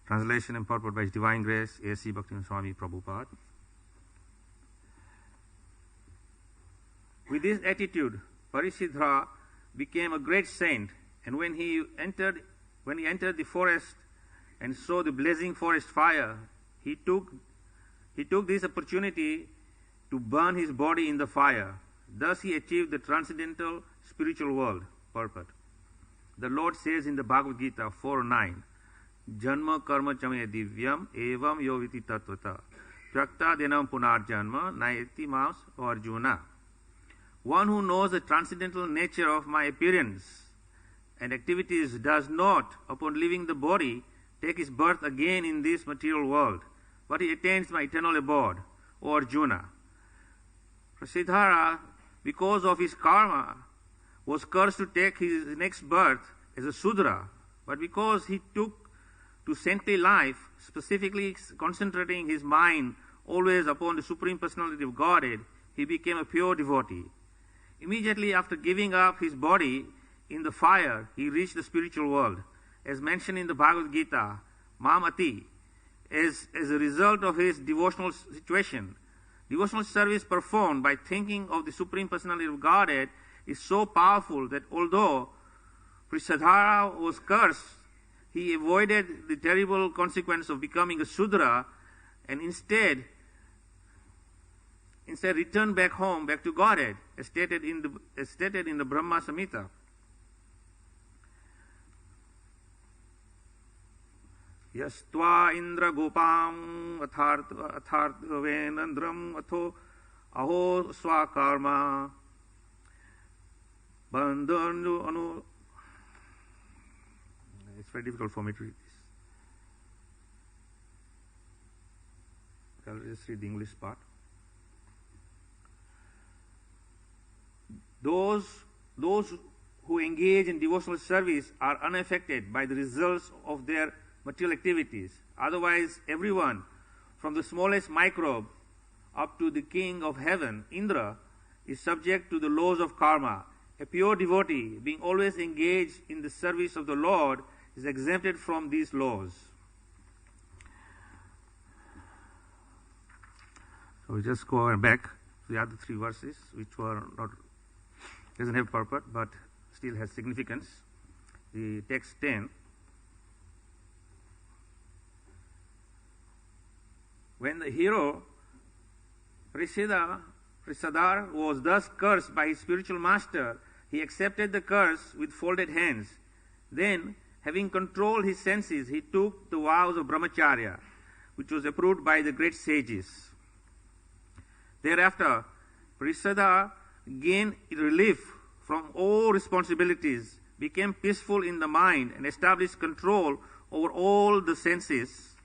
Translation and purport by His Divine Grace, A.C. Bhaktivinoda Swami Prabhupada. With this attitude, Parisiddha became a great saint, and when he entered the forest and saw the blazing forest fire, he took this opportunity to burn his body in the fire. Thus he achieved the transcendental spiritual world. Purport. The Lord says in the Bhagavad Gita 4:9, Janma karma chame divyam evam yoviti tattvata prakta denam punar janma nayati mas Arjuna. One who knows the transcendental nature of my appearance and activities does not, upon leaving the body, take his birth again in this material world, but he attains my eternal abode, O Arjuna. Prasidhara, because of his karma, was cursed to take his next birth as a Sudra, but because he took to saintly life, specifically concentrating his mind always upon the Supreme Personality of Godhead, he became a pure devotee. Immediately after giving up his body in the fire, he reached the spiritual world. As mentioned in the Bhagavad Gita, Mamati, as a result of his devotional situation, devotional service performed by thinking of the Supreme Personality of Godhead is so powerful that although Prasadhara was cursed, he avoided the terrible consequence of becoming a Sudra and instead returned back home, back to Godhead, as stated in the Brahma Samhita. Yastva indra gopam atharthavenandram atho aho swakarma bandhandu anu. It's very difficult for me to read this. I'll just read the English part. Those who engage in devotional service are unaffected by the results of their material activities. Otherwise, everyone, from the smallest microbe up to the king of heaven, Indra, is subject to the laws of karma. A pure devotee, being always engaged in the service of the Lord, is exempted from these laws. So we just go back to the other three verses, which were not, doesn't have purport, but still has significance. The text 10. When the hero Prasadhara was thus cursed by his spiritual master, he accepted the curse with folded hands. Then, having controlled his senses, he took the vows of brahmacharya, which was approved by the great sages. Thereafter, Prasadhara gained relief from all responsibilities, became peaceful in the mind, and established control over all the senses.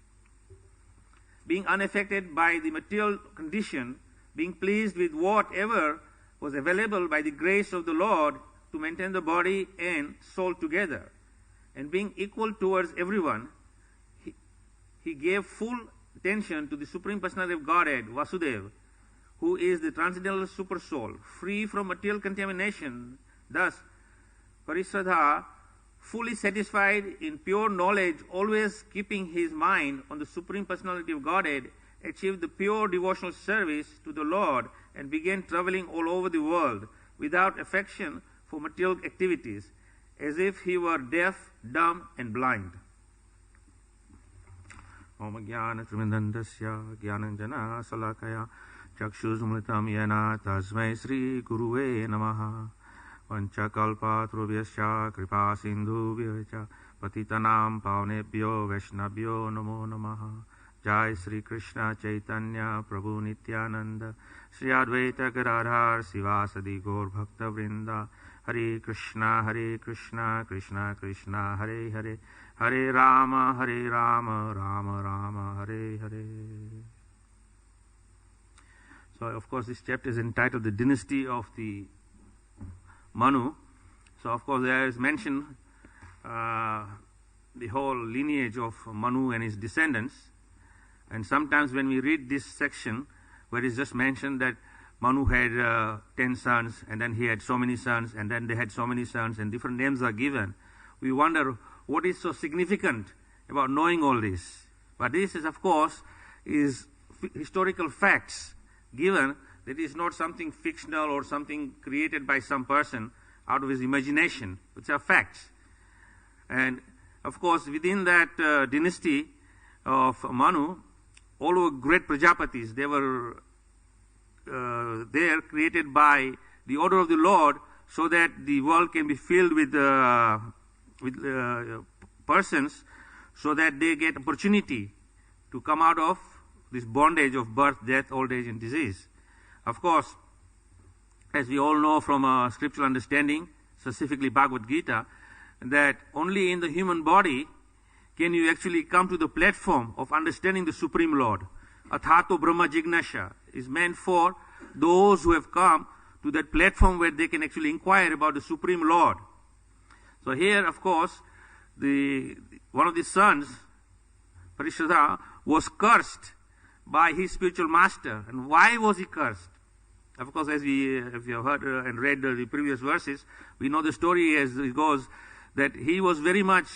Being unaffected by the material condition, being pleased with whatever was available by the grace of the Lord to maintain the body and soul together, and being equal towards everyone, he gave full attention to the Supreme Personality of Godhead, Vasudeva, who is the transcendental super soul, free from material contamination. Thus, Parisradha, fully satisfied in pure knowledge, always keeping his mind on the Supreme Personality of Godhead, achieved the pure devotional service to the Lord and began traveling all over the world without affection for material activities, as if he were deaf, dumb, and blind. Om Jnana Trimindandasya Jnananjana Salakaya Chakshusmritam Yana Tasmai Sri Guruve Namaha Vanchakalpa Trubhyascha Kripa Sindhu Vyacha Patitanam Pavnebhyo Vaishnavyo Namo Namaha. Jai Sri Krishna Chaitanya Prabhu Nityananda Sri Advaita Gadadhar Sivasadi Gaur Bhakta Vrinda. Hare Krishna Krishna Krishna Hare Hare, Hare Rama Rama Rama Hare Hare. So of course this chapter is entitled The Dynasty of the Manu. So of course there is mentioned the whole lineage of Manu and his descendants. And sometimes when we read this section where it's just mentioned that Manu had 10 sons, and then he had so many sons, and then they had so many sons, and different names are given, we wonder what is so significant about knowing all this. But this is, of course, is historical facts given. That is not something fictional or something created by some person out of his imagination. It's a facts. And of course, within that dynasty of Manu, all were great Prajapatis. They were there created by the order of the Lord, so that the world can be filled with persons, so that they get opportunity to come out of this bondage of birth, death, old age, and disease. Of course, as we all know from scriptural understanding, specifically Bhagavad Gita, that only in the human body can you actually come to the platform of understanding the Supreme Lord. Athato Brahma Jignasha is meant for those who have come to that platform where they can actually inquire about the Supreme Lord. So here, of course, one of the sons, Parishada, was cursed by his spiritual master. And why was he cursed? Of course, as we have heard and read the previous verses, we know the story as it goes, that he was very much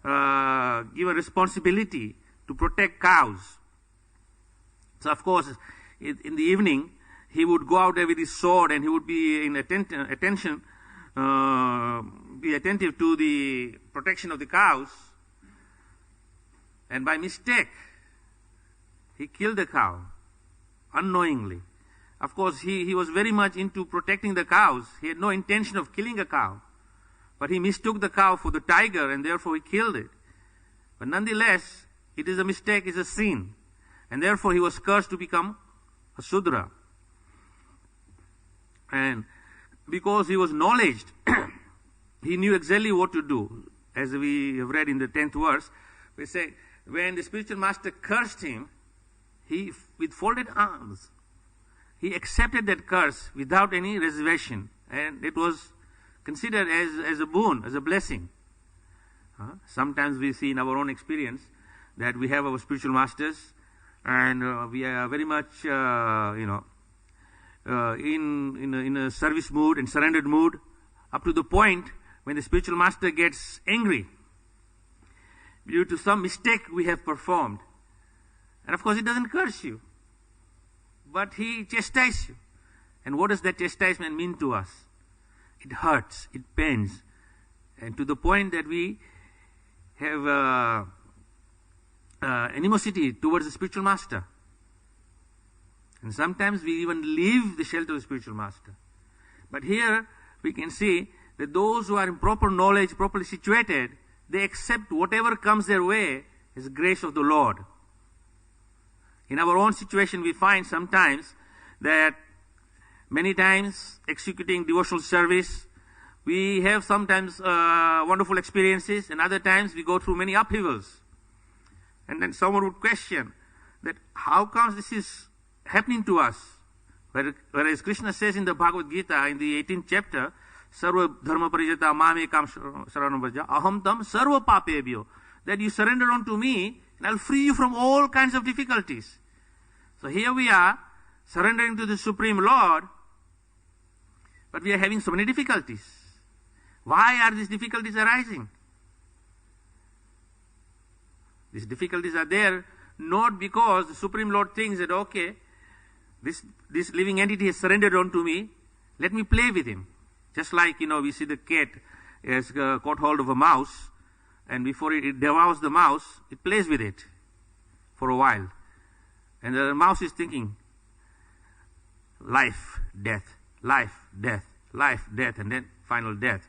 given responsibility to protect cows. So, of course, in the evening, he would go out there with his sword, and he would be in attentive to the protection of the cows. And by mistake, he killed the cow unknowingly. Of course, he was very much into protecting the cows. He had no intention of killing a cow. But he mistook the cow for the tiger, and therefore he killed it. But nonetheless, it is a mistake, it's a sin. And therefore he was cursed to become a Sudra. And because he was knowledged, he knew exactly what to do. As we have read in the 10th verse, we say, when the spiritual master cursed him, he, with folded arms, he accepted that curse without any reservation. And it was considered as a boon, as a blessing. Sometimes we see in our own experience that we have our spiritual masters, and we are very much, in a service mood and surrendered mood, up to the point when the spiritual master gets angry due to some mistake we have performed. And of course, he doesn't curse you, but he chastises you. And what does that chastisement mean to us? It hurts, it pains, and to the point that we have animosity towards the spiritual master. And sometimes we even leave the shelter of the spiritual master. But here we can see that those who are in proper knowledge, properly situated, they accept whatever comes their way as the grace of the Lord. In our own situation, we find sometimes that many times executing devotional service, we have sometimes wonderful experiences, and other times we go through many upheavals. And then someone would question that how comes this is happening to us? Whereas Krishna says in the Bhagavad Gita, in the 18th chapter, Sarva dharma parijata mamekam saranam vraja aham tam sarva papebhyo, that you surrender unto me and I'll free you from all kinds of difficulties. So here we are, surrendering to the Supreme Lord, but we are having so many difficulties. Why are these difficulties arising? These difficulties are there not because the Supreme Lord thinks that, okay, this living entity has surrendered unto me, let me play with him. Just like, we see the cat has caught hold of a mouse, and before it devours the mouse, it plays with it for a while. And the mouse is thinking, life, death, life, death, life, death, and then final death.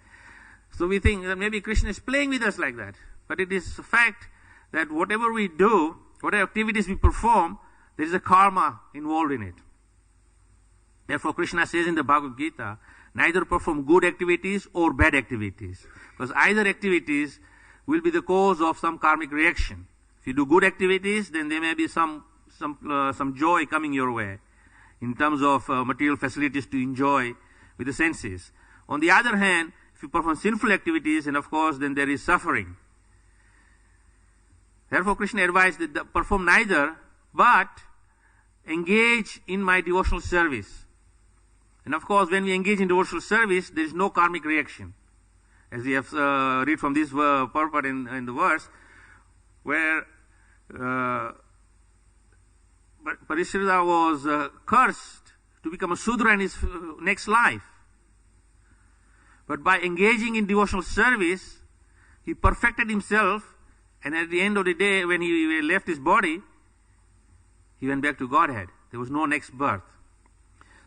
So we think that maybe Krishna is playing with us like that. But it is a fact that whatever we do, whatever activities we perform, there is a karma involved in it. Therefore, Krishna says in the Bhagavad Gita, neither perform good activities or bad activities. Because either activities will be the cause of some karmic reaction. If you do good activities, then there may be some joy coming your way in terms of material facilities to enjoy with the senses. On the other hand, if you perform sinful activities, and of course, then there is suffering. Therefore, Krishna advised that perform neither, but engage in my devotional service. And of course, when we engage in devotional service, there is no karmic reaction. As we have read from this purport in the verse, where Parishraddha was cursed to become a Sudra in his next life. But by engaging in devotional service, he perfected himself, and at the end of the day, when he left his body, he went back to Godhead. There was no next birth.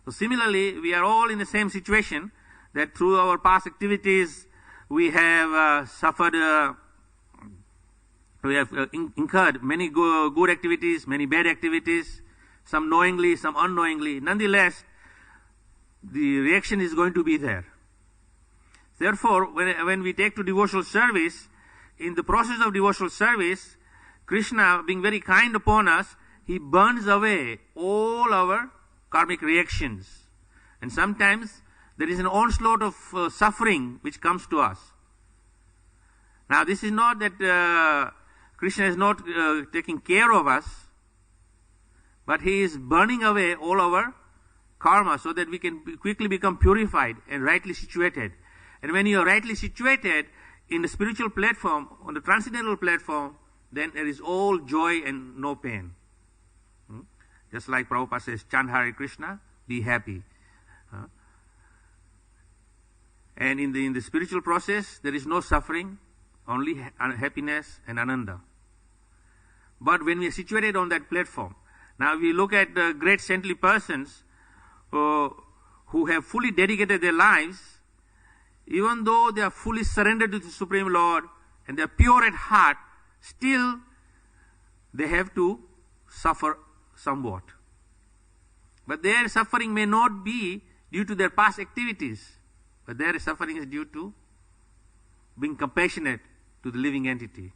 So similarly, we are all in the same situation, that through our past activities, we have suffered, we have incurred many good activities, many bad activities, some knowingly, some unknowingly. Nonetheless, the reaction is going to be there. Therefore, when we take to devotional service, in the process of devotional service, Krishna, being very kind upon us, he burns away all our karmic reactions. And sometimes there is an onslaught of suffering which comes to us. Now, this is not that Krishna is not taking care of us, but he is burning away all our karma so that we can quickly become purified and rightly situated. And when you are rightly situated in the spiritual platform, on the transcendental platform, then there is all joy and no pain. Just like Prabhupada says, chant Hare Krishna, be happy. And in the spiritual process, there is no suffering, only happiness and ananda. But when we are situated on that platform, now we look at the great saintly persons who have fully dedicated their lives, even though they are fully surrendered to the Supreme Lord and they are pure at heart, still they have to suffer somewhat. But their suffering may not be due to their past activities, but their suffering is due to being compassionate to the living entity.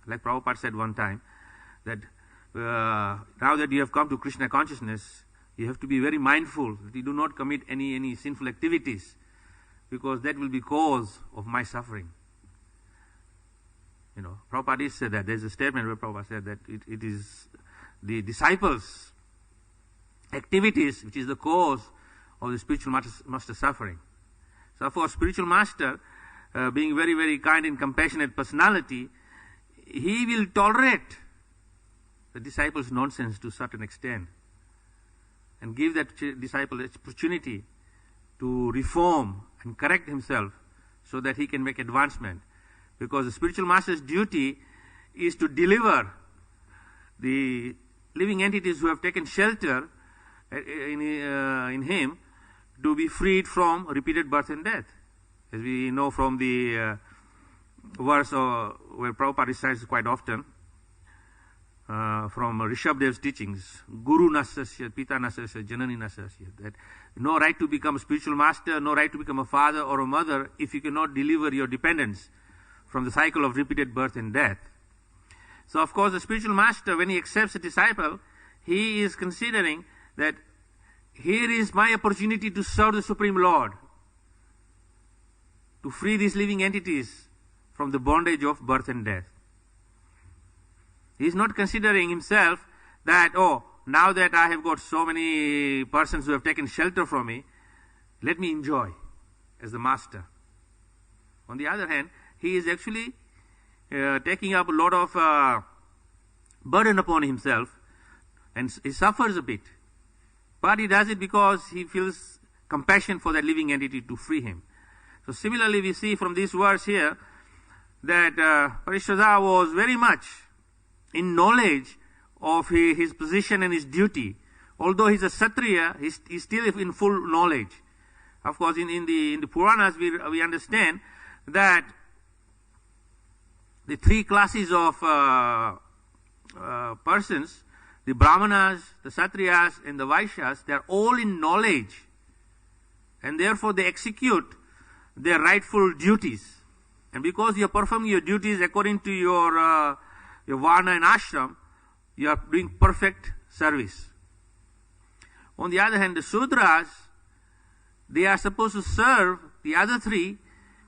Like Prabhupada said one time, that now that you have come to Krishna consciousness, you have to be very mindful that you do not commit any sinful activities, because that will be cause of my suffering. Prabhupada said that. There's a statement where Prabhupada said that it is the disciples' activities which is the cause of the spiritual master suffering. So for a spiritual master, being very, very kind and compassionate personality, he will tolerate the disciples' nonsense to a certain extent and give that disciple the opportunity to reform and correct himself so that he can make advancement. Because the spiritual master's duty is to deliver the living entities who have taken shelter in him to be freed from repeated birth and death. As we know from the verse where Prabhupada recites quite often, from Rishabdev's teachings, Guru Nasasya, Pita Nasasya, Janani Nasasya, that no right to become a spiritual master, no right to become a father or a mother if you cannot deliver your dependents from the cycle of repeated birth and death. So of course the spiritual master, when he accepts a disciple, he is considering that here is my opportunity to serve the Supreme Lord, to free these living entities from the bondage of birth and death. He is not considering himself that, now that I have got so many persons who have taken shelter from me, let me enjoy as the master. On the other hand, he is actually taking up a lot of burden upon himself, and he suffers a bit. But he does it because he feels compassion for that living entity to free him. So similarly, we see from this verse here that Parishraddha was very much in knowledge of his position and his duty. Although he's a Kshatriya, he's still in full knowledge. Of course, in the Puranas, we understand that the three classes of persons, the Brahmanas, the Kshatriyas, and the Vaishyas, they are all in knowledge. And therefore they execute their rightful duties. And because you are performing your duties according to your Varna and Ashram, you are doing perfect service. On the other hand, the Sudras, they are supposed to serve the other three,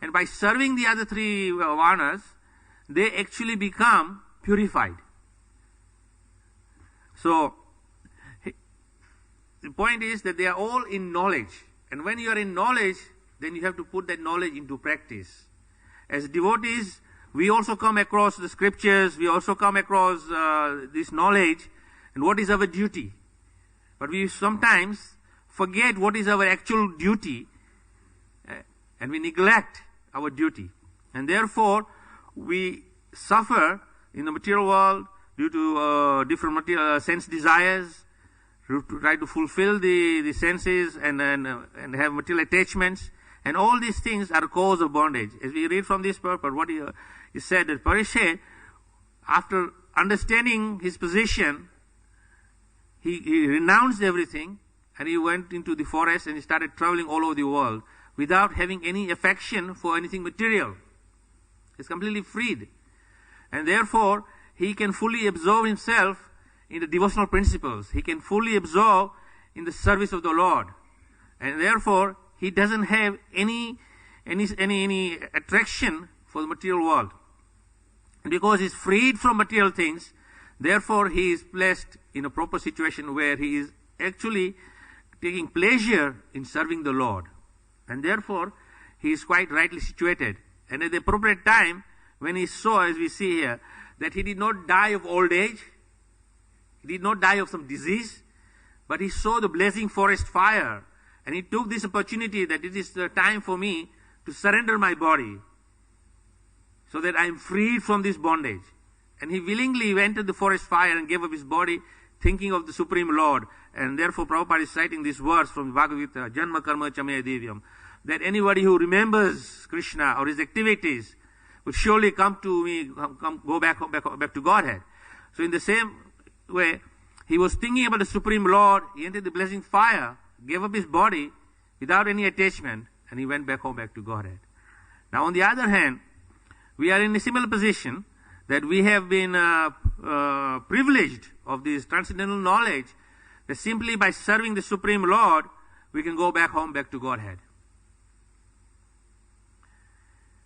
and by serving the other three Varnas, they actually become purified. So, the point is that they are all in knowledge. And when you are in knowledge, then you have to put that knowledge into practice. As devotees, we also come across the scriptures, we also come across this knowledge, and what is our duty. But we sometimes forget what is our actual duty, and we neglect our duty. And therefore, we suffer in the material world due to different material sense desires, to try to fulfill the senses and have material attachments. And all these things are cause of bondage. As we read from this purport, what he said that Parikshit, after understanding his position, he renounced everything and he went into the forest and he started traveling all over the world without having any affection for anything material. He's completely freed. And therefore, he can fully absorb himself in the devotional principles. He can fully absorb in the service of the Lord. And therefore, he doesn't have any attraction for the material world. And because he's freed from material things, therefore he is placed in a proper situation where he is actually taking pleasure in serving the Lord. And therefore, he is quite rightly situated. And at the appropriate time, when he saw, as we see here, that he did not die of old age, he did not die of some disease, but he saw the blazing forest fire, and he took this opportunity that it is the time for me to surrender my body so that I am freed from this bondage. And he willingly went to the forest fire and gave up his body, thinking of the Supreme Lord. And therefore, Prabhupada is citing this verse from Bhagavad Gita, Janma Karma Chamaya Divyam, that anybody who remembers Krishna or his activities would surely come to me, go back to Godhead. So in the same way, he was thinking about the Supreme Lord, he entered the blazing fire, gave up his body without any attachment, and he went back to Godhead. Now on the other hand, we are in a similar position that we have been privileged of this transcendental knowledge that simply by serving the Supreme Lord, we can go back to Godhead.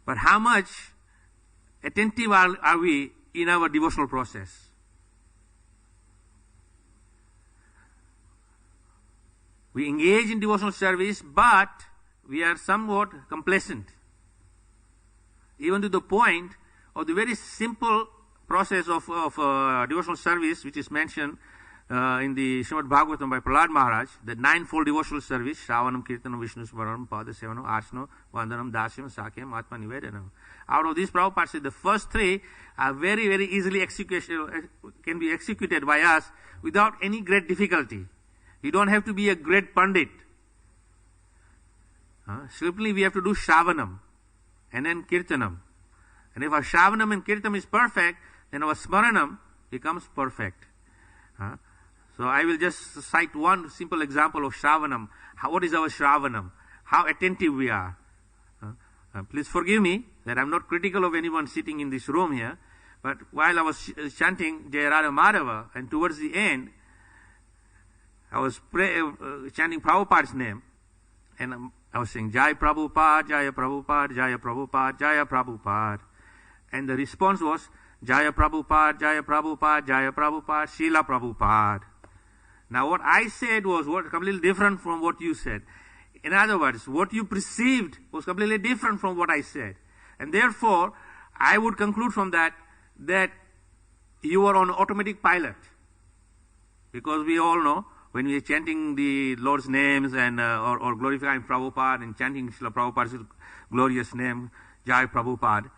But how much attentive are we in our devotional process? We engage in devotional service, but we are somewhat complacent. Even to the point of the very simple process of devotional service, which is mentioned in the Srimad Bhagavatam by Prahlad Maharaj, the ninefold devotional service, Shravanam, Kirtanam, Vishnu Smaranam, Padasevanam, Archanam, Vandanam, Dasyam, Sakyam, Atmanivedanam. Out of these, Prabhupada said the first three are very, very easily can be executed by us without any great difficulty. You don't have to be a great Pandit. Simply we have to do Shravanam and then Kirtanam. And if our Shravanam and Kirtanam is perfect, then our Smaranam becomes perfect. So I will just cite one simple example of Shravanam. What is our Shravanam? How attentive we are. Please forgive me that I'm not critical of anyone sitting in this room here, but while I was chanting Jaya Radha Madhava, and towards the end, I was chanting Prabhupada's name, and I was saying Jai Prabhupada, Jaya Prabhupada, Jaya Prabhupada, Jaya Prabhupada. And the response was Jaya Prabhupada, Jaya Prabhupada, Jaya Prabhupada, Srila Prabhupada. Now what I said was completely different from what you said. In other words, what you perceived was completely different from what I said. And therefore, I would conclude from that you are on automatic pilot. Because we all know, when we are chanting the Lord's names and or glorifying Prabhupada and chanting Srila Prabhupada's glorious name, Jai Prabhupada,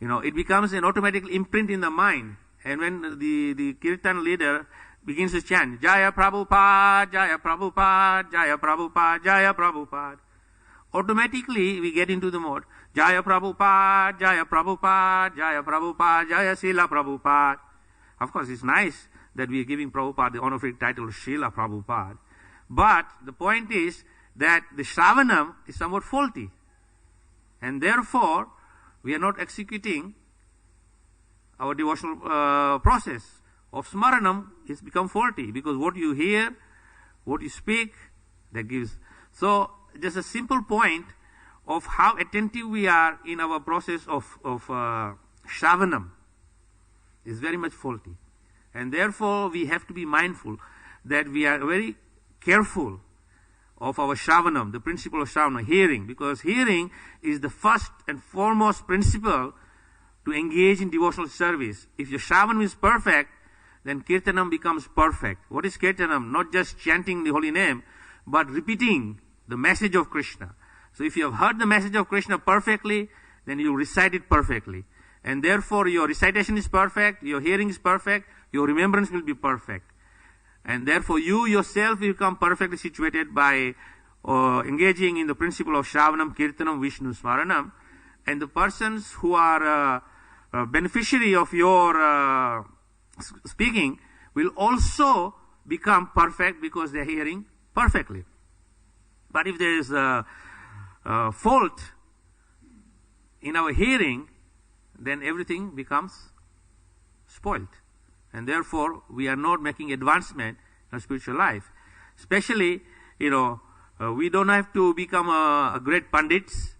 it becomes an automatic imprint in the mind. And when the kirtan leader begins to chant, Jaya Prabhupada, Jaya Prabhupada, Jaya Prabhupada, Jaya Prabhupada, automatically we get into the mode, Jaya Prabhupada, Jaya Prabhupada, Jaya Prabhupada, Jaya Srila Prabhupada. Of course, it's nice that we are giving Prabhupada the honorific title Srila Prabhupada. But the point is that the Shravanam is somewhat faulty. And therefore, we are not executing our devotional process of Smaranam has become faulty, because what you hear, what you speak, that gives. So, just a simple point of how attentive we are in our process of Shravanam is very much faulty. And therefore, we have to be mindful that we are very careful of our Shravanam, the principle of Shravanam, hearing, because hearing is the first and foremost principle to engage in devotional service. If your Shravanam is perfect, then Kirtanam becomes perfect. What is Kirtanam? Not just chanting the holy name, but repeating the message of Krishna. So if you have heard the message of Krishna perfectly, then you recite it perfectly. And therefore your recitation is perfect, your hearing is perfect, your remembrance will be perfect. And therefore you yourself will become perfectly situated by engaging in the principle of Shravanam, Kirtanam, Vishnu Smaranam. And the persons who are beneficiary of your speaking will also become perfect because they are hearing perfectly. But if there is a fault in our hearing, then everything becomes spoiled. And therefore, we are not making advancement in our spiritual life. Especially, we don't have to become a great pandits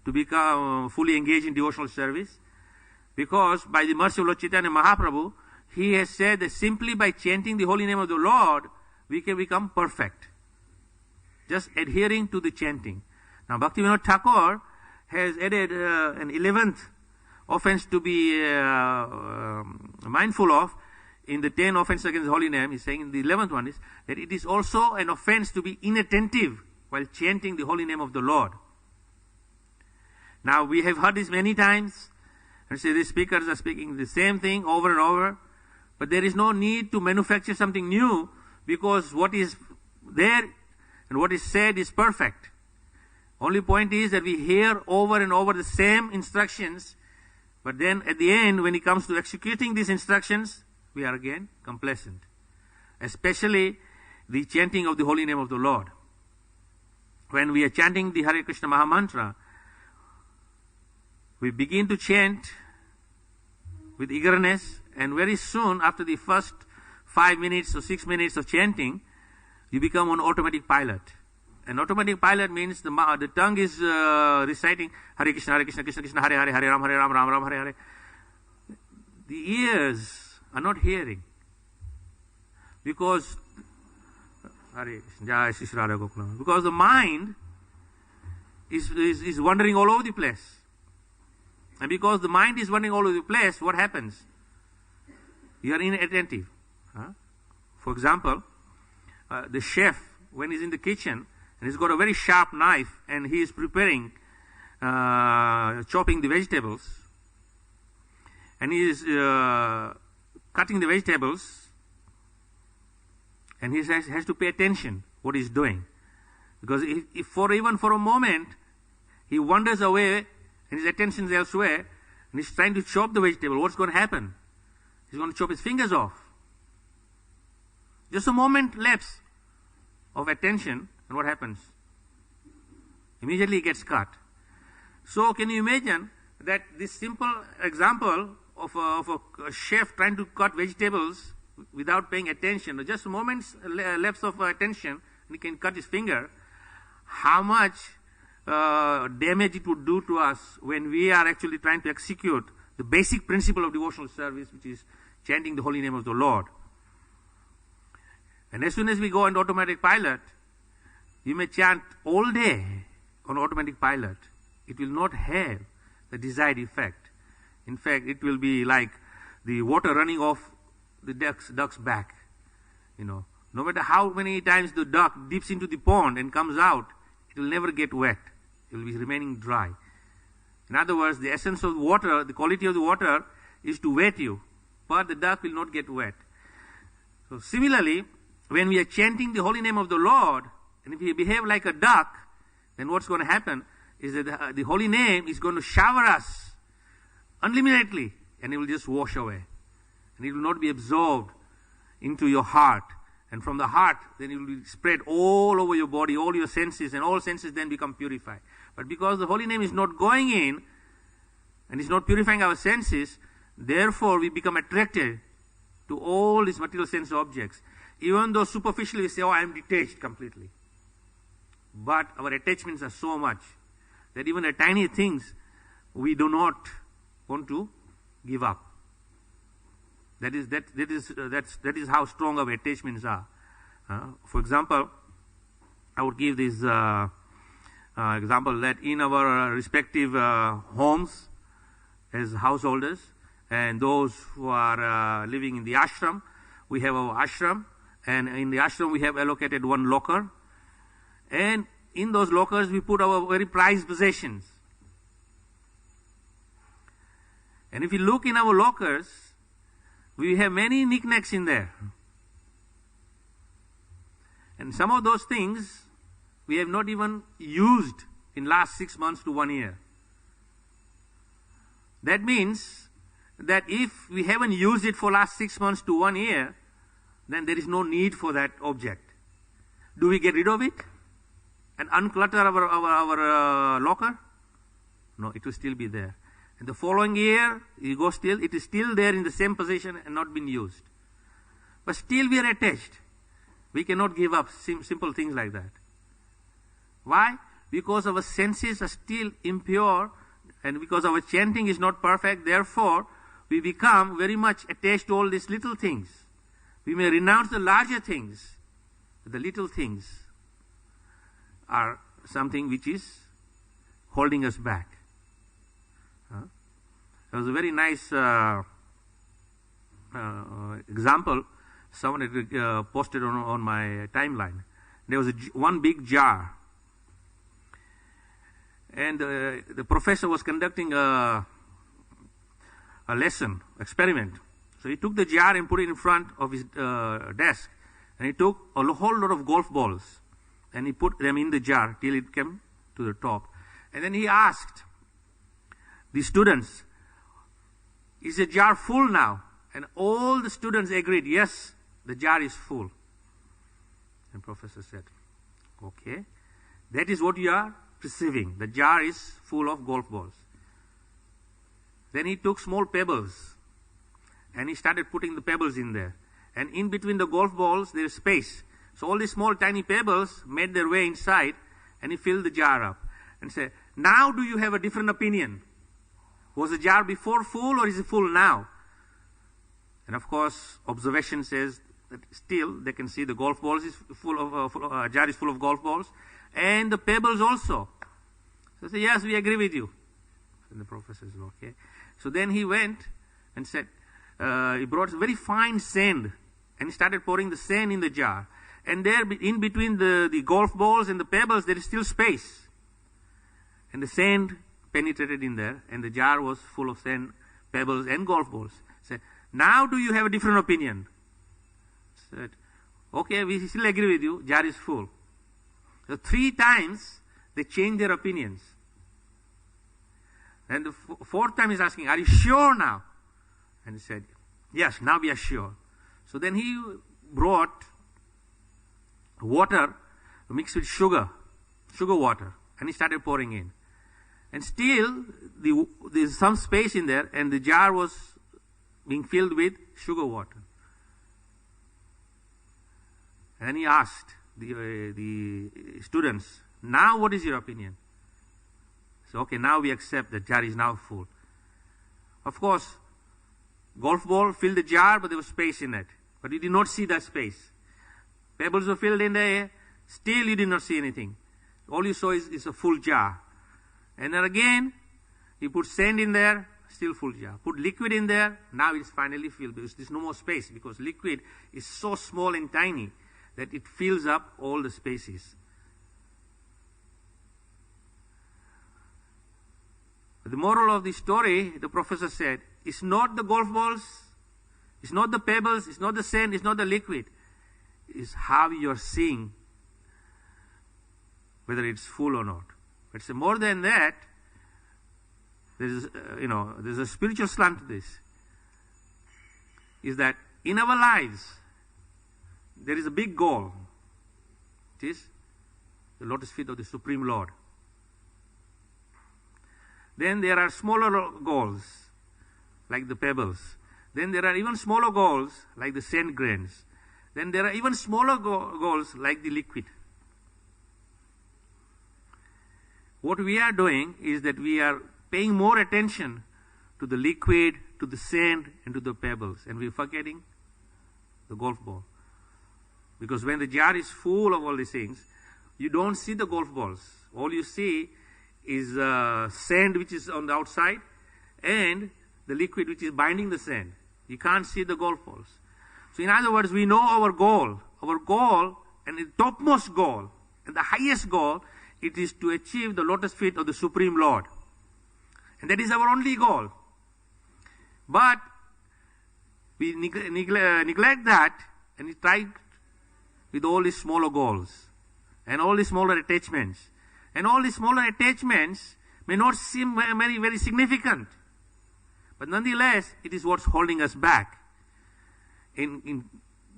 to become fully engaged in devotional service. Because by the mercy of Lord Chaitanya Mahaprabhu, he has said that simply by chanting the holy name of the Lord, we can become perfect. Just adhering to the chanting. Now, Bhaktivinoda Thakur has added an 11th offense to be mindful of in the 10 offenses against the holy name. He's saying the 11th one is that it is also an offense to be inattentive while chanting the holy name of the Lord. Now, we have heard this many times, and say these speakers are speaking the same thing over and over, but there is no need to manufacture something new, because what is there and what is said is perfect. Only point is that we hear over and over the same instructions, but then at the end, when it comes to executing these instructions, we are again complacent. Especially the chanting of the holy name of the Lord. When we are chanting the Hare Krishna Mahamantra, we begin to chant with eagerness, and very soon after the first 5 minutes or 6 minutes of chanting, you become an automatic pilot. An automatic pilot means the tongue is reciting Hare Krishna, Krishna Krishna, Hare Hare, Hare Ram, Ram Ram, Hare Hare. The ears are not hearing, because because the mind is wandering all over the place. And because the mind is wandering all over the place, what happens? You are inattentive. For example, the chef, when he's in the kitchen, and he's got a very sharp knife, and he is preparing, chopping the vegetables, and he is cutting the vegetables, and he has to pay attention what he's doing. Because if even for a moment, he wanders away, and his attention is elsewhere, and he's trying to chop the vegetable, what's going to happen? He's going to chop his fingers off. Just a moment lapse of attention, and what happens? Immediately it gets cut. So can you imagine that this simple example of a chef trying to cut vegetables without paying attention, just a moment's lapse of attention, and he can cut his finger, how much damage it would do to us when we are actually trying to execute the basic principle of devotional service, which is chanting the holy name of the Lord. And as soon as we go on automatic pilot, you may chant all day on automatic pilot. It will not have the desired effect. In fact, it will be like the water running off the duck's back. No matter how many times the duck dips into the pond and comes out, it will never get wet. It will be remaining dry. In other words, the essence of the water, the quality of the water is to wet you, but the duck will not get wet. So similarly, when we are chanting the holy name of the Lord, and if we behave like a duck, then what's going to happen is that the holy name is going to shower us unlimitedly, and it will just wash away. And it will not be absorbed into your heart. And from the heart, then it will be spread all over your body, all your senses, and all senses then become purified. But because the holy name is not going in, and is not purifying our senses, therefore we become attracted to all these material sense objects. Even though superficially we say, I am detached completely. But our attachments are so much that even the tiny things we do not want to give up. That is how strong our attachments are. For example, I would give this example that in our respective homes as householders, and those who are living in the ashram, we have our ashram, and in the ashram we have allocated one locker, and in those lockers we put our very prized possessions. And if you look in our lockers, we have many knickknacks in there. And some of those things we have not even used in last 6 months to 1 year. That means that if we haven't used it for last 6 months to 1 year, then there is no need for that object. Do we get rid of it and unclutter our locker? No, it will still be there. And the following year, it is still there in the same position and not been used. But still we are attached. We cannot give up simple things like that. Why? Because our senses are still impure, and because our chanting is not perfect, therefore we become very much attached to all these little things. We may renounce the larger things, but the little things are something which is holding us back. There was a very nice example someone had posted on my timeline. There was one big jar, and the professor was conducting a lesson, experiment. So he took the jar and put it in front of his desk, and he took a whole lot of golf balls, and he put them in the jar till it came to the top. And then he asked the students, "Is the jar full now?" And all the students agreed, "Yes, the jar is full." And professor said, "Okay, that is what you are perceiving. The jar is full of golf balls." Then he took small pebbles and he started putting the pebbles in there. And in between the golf balls, there is space. So all these small tiny pebbles made their way inside, and he filled the jar up and said, "Now do you have a different opinion? Was the jar before full, or is it full now?" And of course, observation says that still they can see the golf balls is jar is full of golf balls, and the pebbles also. So they say, "Yes, we agree with you." And the professor says, "Okay." So then he went and said, he brought very fine sand, and he started pouring the sand in the jar. And there, in between the golf balls and the pebbles, there is still space. And the sand penetrated in there, and the jar was full of sand, pebbles, and golf balls. Said, "Now do you have a different opinion?" Said, "Okay, we still agree with you, jar is full." So 3 times they changed their opinions. And the 4th time he's asking, "Are you sure now?" And he said, "Yes, now we are sure." So then he brought water mixed with sugar water, and he started pouring in. And still, there's some space in there, and the jar was being filled with sugar water. And then he asked the students, "Now what is your opinion?" So, "Okay, now we accept the jar is now full." Of course, golf ball filled the jar, but there was space in it. But you did not see that space. Pebbles were filled in there, still you did not see anything. All you saw is a full jar. And then again, you put sand in there, still full jar. Put liquid in there, now it's finally filled. There's no more space, because liquid is so small and tiny that it fills up all the spaces. The moral of the story, the professor said, it's not the golf balls, it's not the pebbles, it's not the sand, it's not the liquid. It's how you're seeing whether it's full or not. But more than that, there's a spiritual slant to this. Is that in our lives, there is a big goal. It is the lotus feet of the Supreme Lord. Then there are smaller goals, like the pebbles. Then there are even smaller goals, like the sand grains. Then there are even smaller goals, like the liquid. What we are doing is that we are paying more attention to the liquid, to the sand, and to the pebbles. And we're forgetting the golf ball. Because when the jar is full of all these things, you don't see the golf balls. All you see is sand which is on the outside, and the liquid which is binding the sand. You can't see the goalposts. So in other words, we know our goal. Our goal, and the topmost goal, and the highest goal, it is to achieve the lotus feet of the Supreme Lord. And that is our only goal. But we neglect that, and we try with all these smaller goals and all these smaller attachments. And all these smaller attachments may not seem very, very significant. But nonetheless, it is what's holding us back in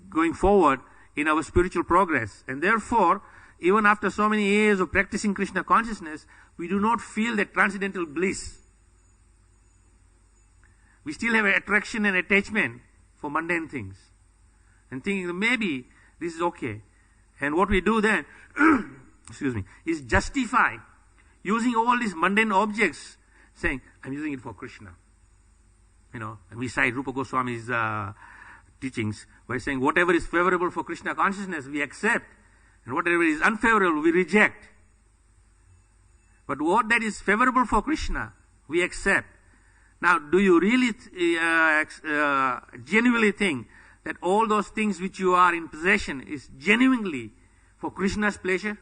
going forward in our spiritual progress. And therefore, even after so many years of practicing Krishna consciousness, we do not feel that transcendental bliss. We still have an attraction and attachment for mundane things. And thinking that maybe this is okay. And what we do then, is justify using all these mundane objects, saying, I'm using it for Krishna. And we cite Rupa Goswami's teachings by saying whatever is favorable for Krishna consciousness, we accept. And whatever is unfavorable, we reject. But what that is favorable for Krishna, we accept. Now, do you really genuinely think that all those things which you are in possession is genuinely for Krishna's pleasure?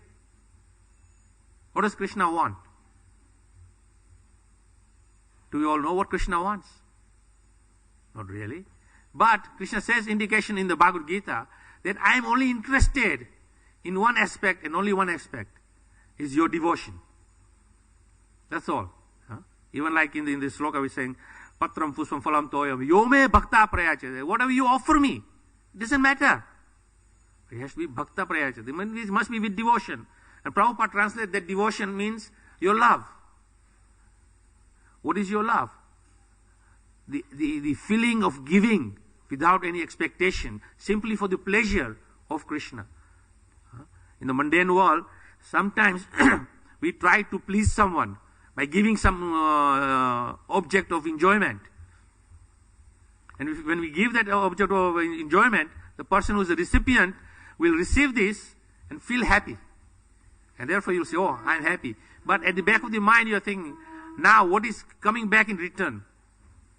What does Krishna want? Do we all know what Krishna wants? Not really. But Krishna says, indication in the Bhagavad Gita, that I am only interested in one aspect and only one aspect, is your devotion. That's all. Even like in the sloka we're saying, Patram Puspam Phalam Toyam, Yome Bhakta Prayachate. Whatever you offer me, it doesn't matter. It has to be Bhakta Prayachate. It must be with devotion. And Prabhupada translates that devotion means your love. What is your love? The feeling of giving without any expectation, simply for the pleasure of Krishna. In the mundane world, sometimes we try to please someone by giving some object of enjoyment. And when we give that object of enjoyment, the person who is the recipient will receive this and feel happy. And therefore you'll say, oh, I'm happy. But at the back of the mind you're thinking, now what is coming back in return?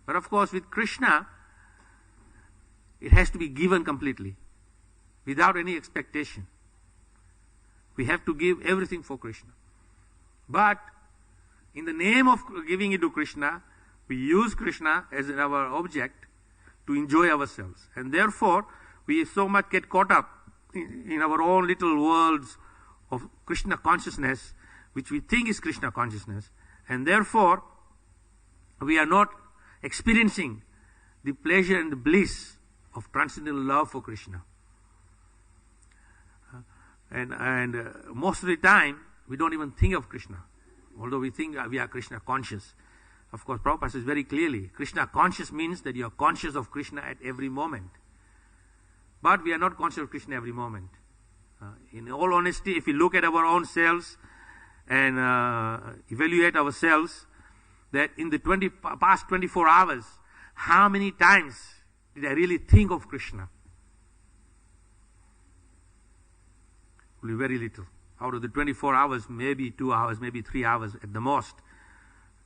But of course with Krishna, it has to be given completely, without any expectation. We have to give everything for Krishna. But in the name of giving it to Krishna, we use Krishna as our object to enjoy ourselves. And therefore, we so much get caught up in our own little worlds of Krishna consciousness, which we think is Krishna consciousness. And therefore, we are not experiencing the pleasure and the bliss of transcendental love for Krishna. And most of the time, we don't even think of Krishna, although we think we are Krishna conscious. Of course, Prabhupada says very clearly, Krishna conscious means that you are conscious of Krishna at every moment. But we are not conscious of Krishna every moment. In all honesty, if we look at our own selves and evaluate ourselves, that in the past 24 hours, how many times did I really think of Krishna? Only very little. Out of the 24 hours, maybe 2 hours, maybe 3 hours at the most,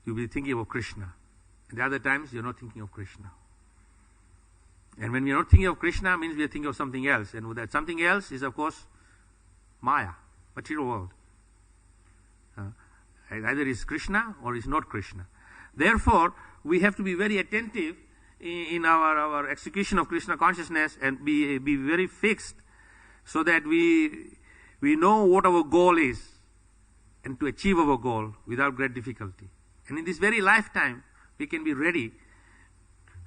you'll be thinking of Krishna. And the other times, you're not thinking of Krishna. And when we're not thinking of Krishna, means we are thinking of something else. And that something else is, of course, Maya, material world. Either is Krishna or is not Krishna. Therefore, we have to be very attentive in our execution of Krishna consciousness and be very fixed so that we know what our goal is and to achieve our goal without great difficulty. And in this very lifetime, we can be ready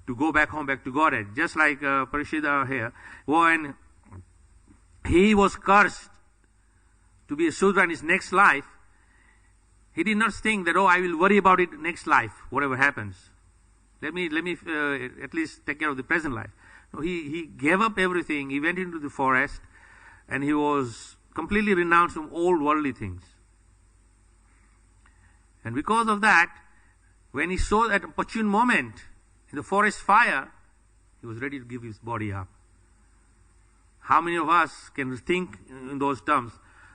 to go back home, back to Godhead. Just like Parishida here, when he was cursed to be a Sudra in his next life, he did not think that, oh, I will worry about it next life, whatever happens. Let me at least take care of the present life. No, he gave up everything. He went into the forest and he was completely renounced from all worldly things. And because of that, when he saw that opportune moment in the forest fire, he was ready to give his body up. How many of us can think in those terms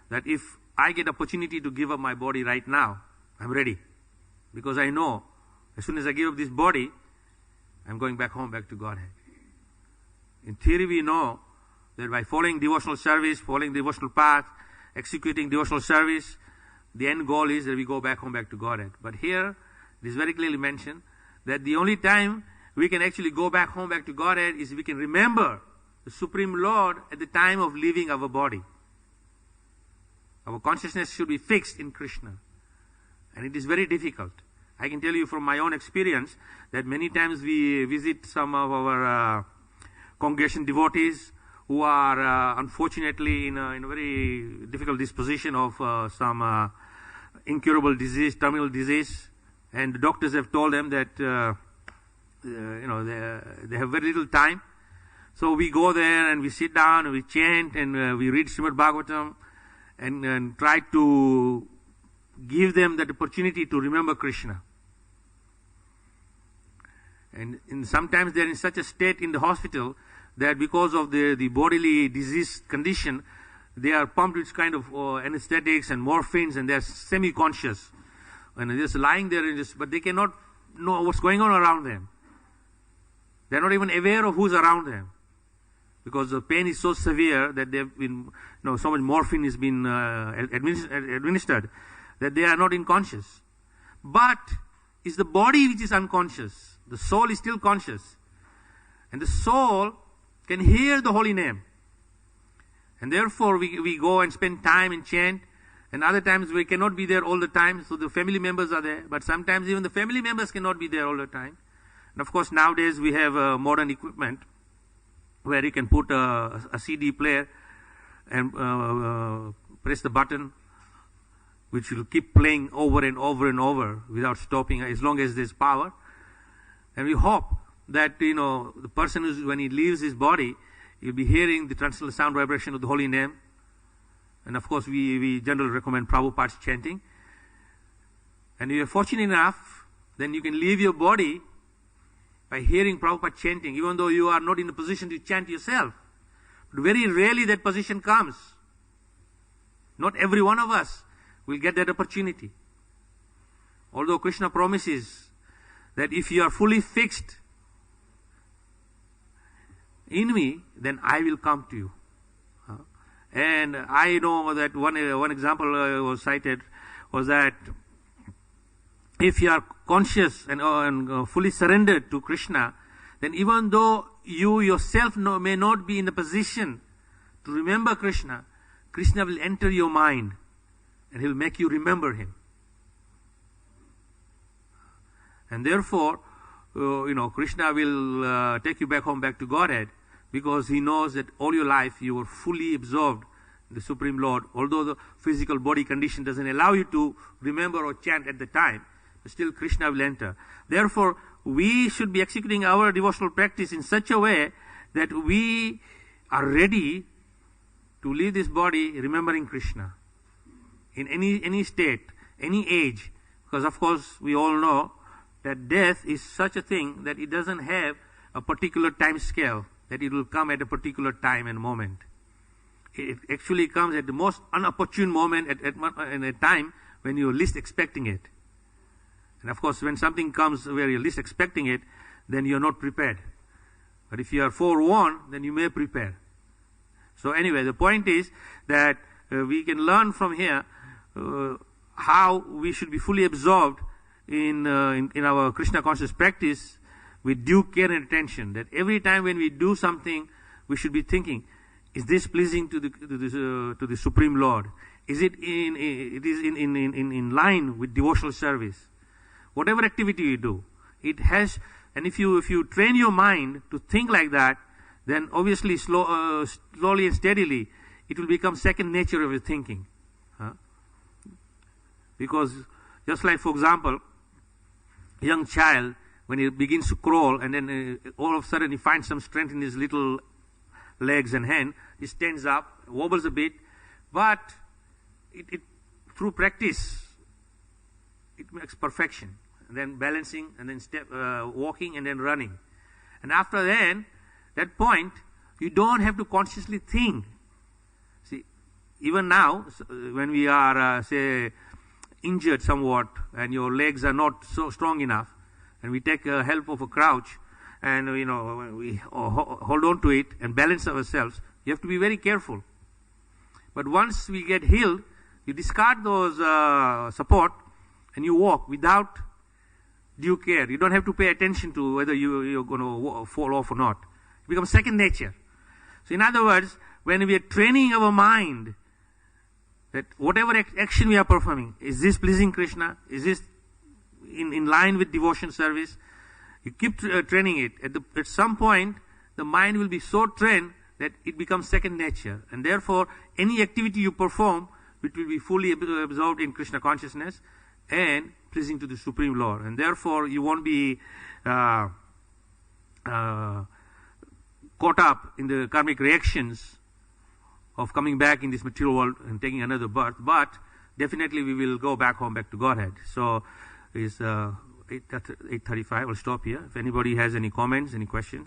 that if I get opportunity to give up my body right now, I'm ready? Because I know As soon as I give up this body, I'm going back home, back to Godhead. In theory, we know that by following devotional service, following the devotional path, executing devotional service, the end goal is that we go back home, back to Godhead. But here, it is very clearly mentioned that the only time we can actually go back home, back to Godhead is we can remember the Supreme Lord at the time of leaving our body. Our consciousness should be fixed in Krishna. And it is very difficult. I can tell you from my own experience that many times we visit some of our congregation devotees who are unfortunately in a very difficult disposition of some incurable disease, terminal disease, and the doctors have told them that they have very little time. So we go there and we sit down and we chant and we read Srimad Bhagavatam and try to give them that opportunity to remember Krishna. And sometimes they are in such a state in the hospital that because of the bodily disease condition, they are pumped with kind of anesthetics and morphines, and they are semi-conscious. And they're just lying there, but they cannot know what's going on around them. They're not even aware of who's around them, because the pain is so severe that they've been, so much morphine has been administered that they are not unconscious. But it's the body which is unconscious. The soul is still conscious. And the soul can hear the holy name. And therefore we go and spend time and chant. And other times we cannot be there all the time, so the family members are there. But sometimes even the family members cannot be there all the time. And of course nowadays we have modern equipment where you can put a CD player and press the button, which will keep playing over and over and over without stopping as long as there's power. And we hope that, the person when he leaves his body, he'll be hearing the transcendental sound vibration of the holy name. And of course, we generally recommend Prabhupada's chanting. And if you're fortunate enough, then you can leave your body by hearing Prabhupada chanting, even though you are not in a position to chant yourself. But very rarely that position comes. Not every one of us will get that opportunity. Although Krishna promises that if you are fully fixed in me, then I will come to you. And I know that one example was cited was that if you are conscious and fully surrendered to Krishna, then even though you yourself may not be in a position to remember Krishna, Krishna will enter your mind and He will make you remember Him. And therefore, Krishna will take you back home, back to Godhead, because He knows that all your life you were fully absorbed in the Supreme Lord. Although the physical body condition doesn't allow you to remember or chant at the time, but still Krishna will enter. Therefore, we should be executing our devotional practice in such a way that we are ready to leave this body remembering Krishna in any state, any age. Because of course, we all know that death is such a thing that it doesn't have a particular time scale, that it will come at a particular time and moment. It actually comes at the most unopportune moment at a time when you're least expecting it. And of course, when something comes where you're least expecting it, then you're not prepared. But if you are forewarned, then you may prepare. So anyway, the point is that we can learn from here how we should be fully absorbed in our Krishna conscious practice with due care and attention. That every time when we do something, we should be thinking, is this pleasing to the Supreme Lord? Is it in line with devotional service? Whatever activity you do, it has. And if you train your mind to think like that, then obviously slowly and steadily, it will become second nature of your thinking. Because just like, for example, a young child, when he begins to crawl and then all of a sudden he finds some strength in his little legs and hand, he stands up, wobbles a bit, but it through practice, it makes perfection. And then balancing, and then walking, and then running. And after that point, you don't have to consciously think. See, even now, when we are, say, injured somewhat, and your legs are not so strong enough, and we take help of a crouch, and we hold on to it and balance ourselves, you have to be very careful. But once we get healed, you discard those support and you walk without due care. You don't have to pay attention to whether you're going to fall off or not. It becomes second nature. So in other words, when we are training our mind, that whatever action we are performing, is this pleasing Krishna? Is this in line with devotion service? You keep training it. At some point, the mind will be so trained that it becomes second nature. And therefore, any activity you perform, which will be fully absorbed in Krishna consciousness and pleasing to the Supreme Lord. And therefore, you won't be caught up in the karmic reactions of coming back in this material world and taking another birth. But definitely we will go back home, back to Godhead. So it's 8:35. I'll stop here. If anybody has any comments, any questions.